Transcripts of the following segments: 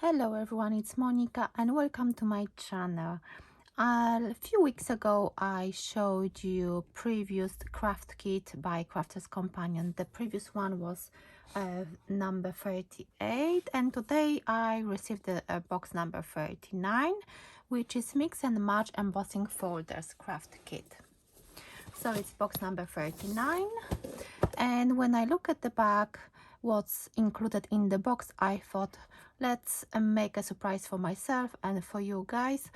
Hello everyone, it's Monika and welcome to my channel. A few weeks ago I showed you previous craft kit by Crafter's Companion. The previous one was number 38 and today I received box number 39, which is Mix and Match Embossing Folders craft kit. So it's box number 39, and when I look at the back, what's included in the box, I thought let's make a surprise for myself and for you guys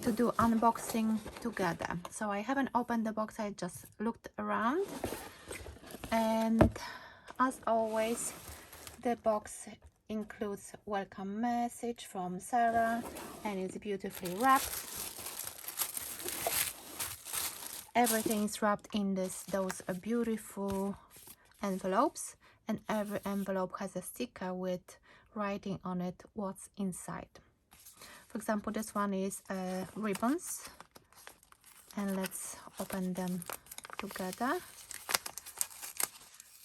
to do unboxing together. So I haven't opened the box, I just looked around, and as always the box includes welcome message from Sarah and it's beautifully wrapped. Everything is wrapped in those beautiful envelopes, and every envelope has a sticker with writing on it what's inside. For example, this one is ribbons, and let's open them together.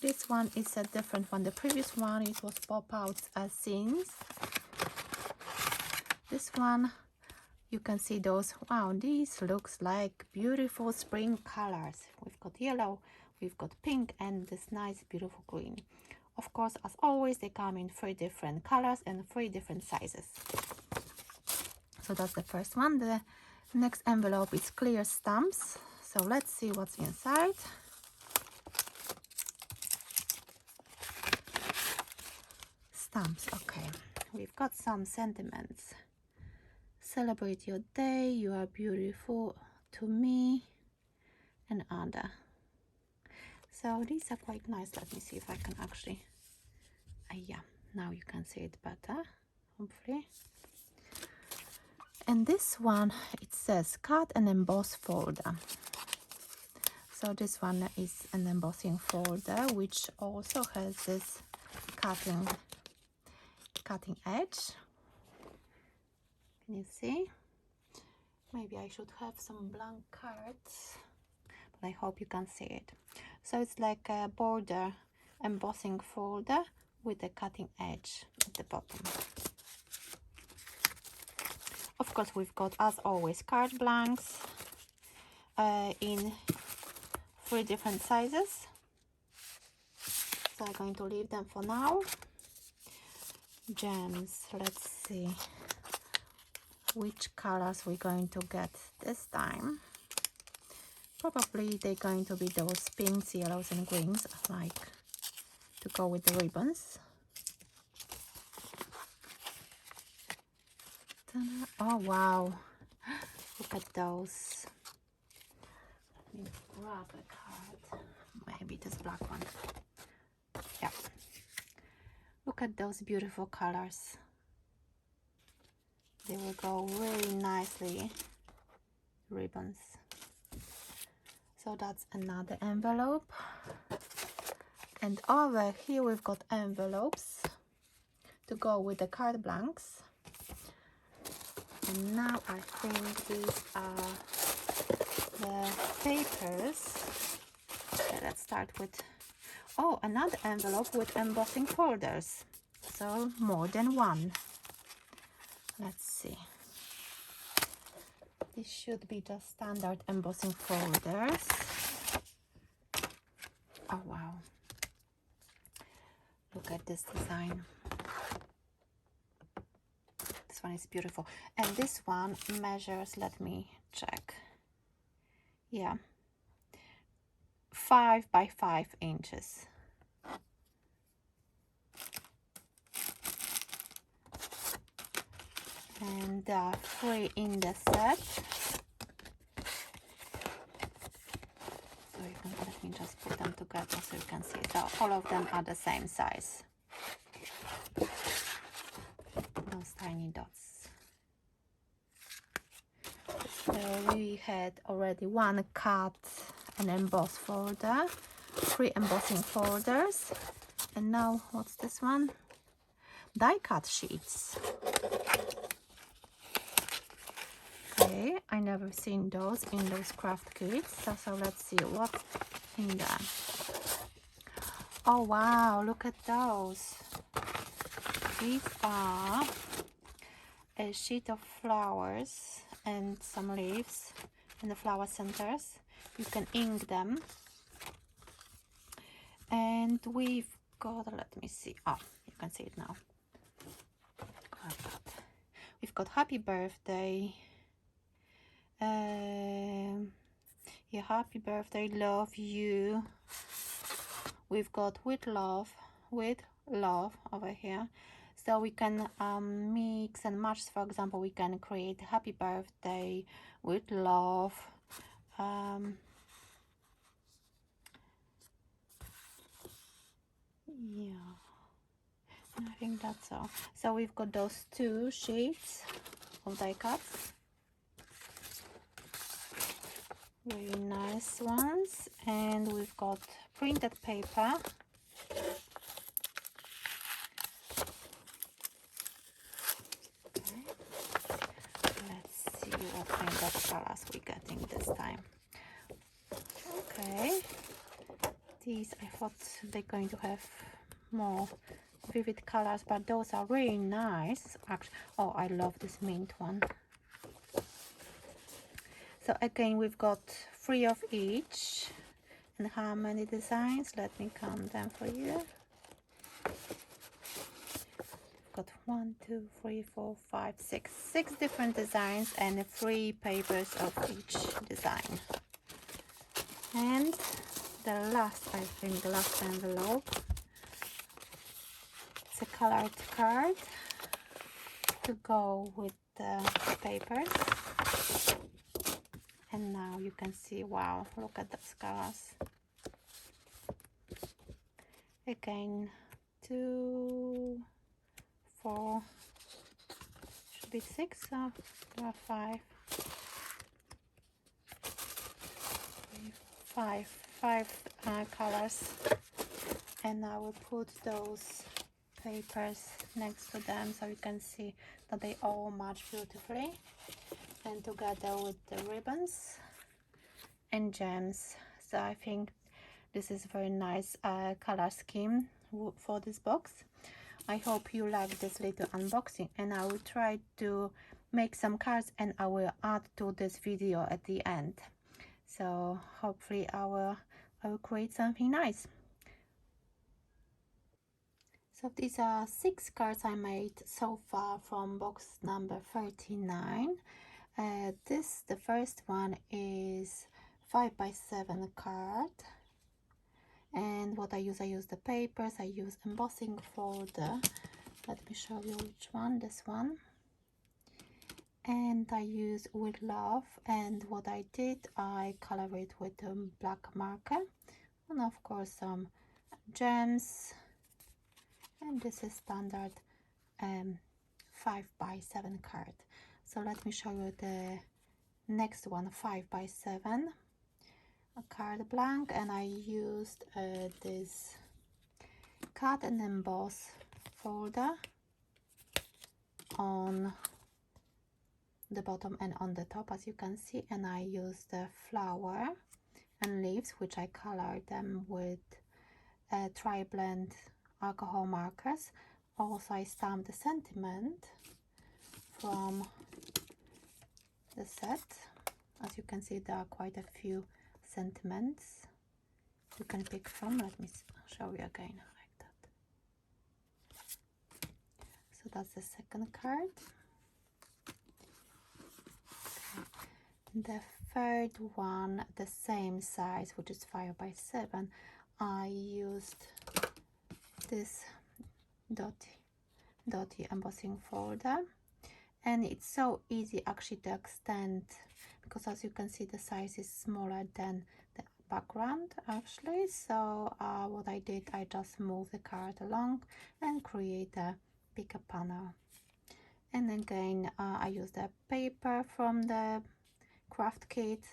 This one is a different one. The previous one, it was pop-outs as scenes. This one, you can see those. Wow, these looks like beautiful spring colors. We've got yellow, we've got pink, and this nice beautiful green. Of course, as always, they come in 3 different colors and 3 different sizes. So that's the first one. The next envelope is clear stamps. So let's see what's inside. Stamps, okay. We've got some sentiments. Celebrate your day, you are beautiful to me, and other. So these are quite nice. Let me see if I can actually, yeah, now you can see it better, hopefully. And this one, it says cut and emboss folder. So this one is an embossing folder, which also has this cutting edge. Can you see? Maybe I should have some blank cards, but I hope you can see it. So it's like a border embossing folder with a cutting edge at the bottom. Of course, we've got, as always, card blanks in 3 different sizes. So I'm going to leave them for now. Gems, let's see which colors we're going to get this time. Probably they're going to be those pinks, yellows and greens, like to go with the ribbons. Oh wow, look at those. Let me grab a card, maybe this black one. Yeah, look at those beautiful colors. They will go really nicely, ribbons. So that's another envelope, and over here we've got envelopes to go with the card blanks. And now I think these are the papers. Okay, let's start with, oh, another envelope with embossing folders. So more than one. Let's see. This should be just standard embossing folders. Oh wow. Look at this design. This one is beautiful. And this one measures, let me check. Yeah. 5 by 5 inches. And 3 in the set. So you can, let me just put them together so you can see. So all of them are the same size. Those tiny dots. So we had already 1 cut and emboss folder, 3 embossing folders, and now what's this one? Die cut sheets. Okay, I never seen those in those craft kits. So let's see what's in there. Oh wow, look at those. These are a sheet of flowers and some leaves and the flower centers. You can ink them. And we've got, let me see, oh, you can see it now. We've got happy birthday. Yeah, happy birthday, love you. We've got with love over here. So we can mix and match. For example, we can create happy birthday with love. Yeah, I think that's all. So we've got those two sheets of die cuts, really nice ones, and we've got printed paper. Okay. Let's see what kind of colors we're getting this time. Okay, these I thought they're going to have more vivid colors, but those are really nice. Actually, oh, I love this mint one. So again, we've got 3 of each. And how many designs? Let me count them for you. Got 1, 2, 3, 4, 5, 6. 6 different designs and 3 papers of each design. And the last, I think, the last envelope. It's a colored card to go with the papers. And now you can see, wow, look at those colors. Again, 2, 4, should be 6 or 5. 5 colors, and I will put those papers next to them so you can see that they all match beautifully, and together with the ribbons and gems. So I think this is a very nice color scheme for this box. I hope you like this little unboxing, and I will try to make some cards and I will add to this video at the end. So hopefully I will create something nice. So these are 6 cards I made so far from box number 39. The first one is 5x7 card, and what I use the papers. I use embossing folder. Let me show you which one. This one. And I use with love, and what I did, I color it with a black marker, and of course some gems. And this is standard 5x7 card. So let me show you the next one, 5x7 a card blank, and I used this cut and emboss folder on the bottom and on the top, as you can see, and I used the flower and leaves, which I colored them with tri-blend alcohol markers. Also, I stamped the sentiment from the set. As you can see, there are quite a few sentiments you can pick from. Let me show you again like that. So that's the second card. The third one, the same size, which is 5x7. I used this dotty embossing folder, and it's so easy actually to extend, because as you can see the size is smaller than the background actually. So what I did, I just moved the card along and create a bigger panel. And again, I used the paper from the craft kit.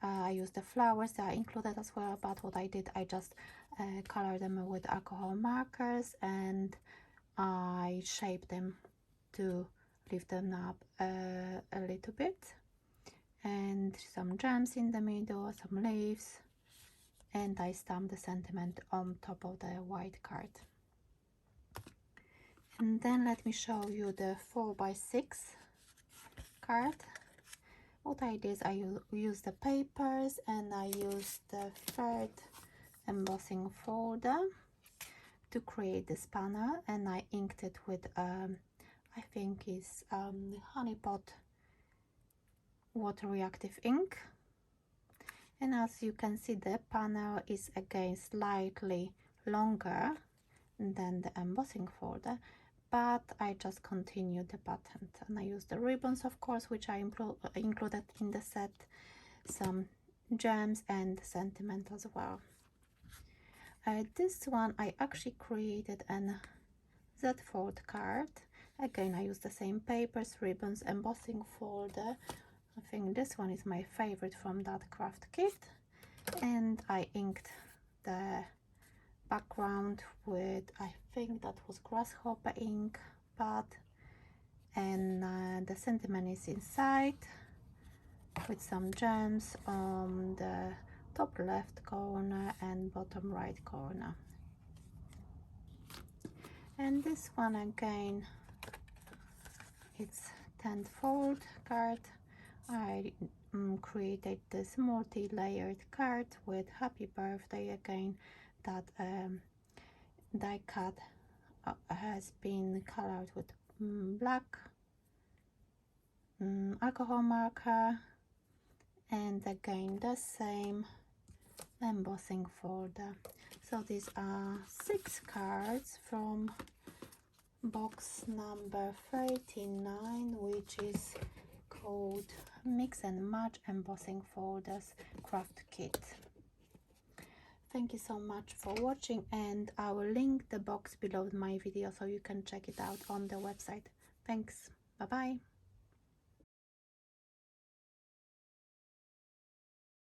I used the flowers that are included as well, but what I did, I just colored them with alcohol markers, and I shaped them to lift them up a little bit, and some gems in the middle, some leaves, and I stamped the sentiment on top of the white card. And then let me show you the 4x6 card. What I did is I used the papers and I used the third embossing folder to create this panel, and I inked it with I think it's Honey Pot water reactive ink. And as you can see, the panel is again slightly longer than the embossing folder, but I just continued the pattern, and I used the ribbons, of course, which I included in the set, some gems and sentiment as well. This one I actually created an Z-fold card. Again, I used the same papers, ribbons, embossing folder. I think this one is my favorite from that craft kit, and I inked the background with, I think that was grasshopper ink pad, and the sentiment is inside with some gems on the top left corner and bottom right corner. And this one again, it's 10th fold card. I created this multi-layered card with happy birthday again. That die cut has been colored with black alcohol marker, and again the same embossing folder. So these are 6 cards from box number 39, which is called Mix and Match Embossing Folders Craft Kit. Thank you so much for watching, and I will link the box below my video so you can check it out on the website. Thanks. Bye bye.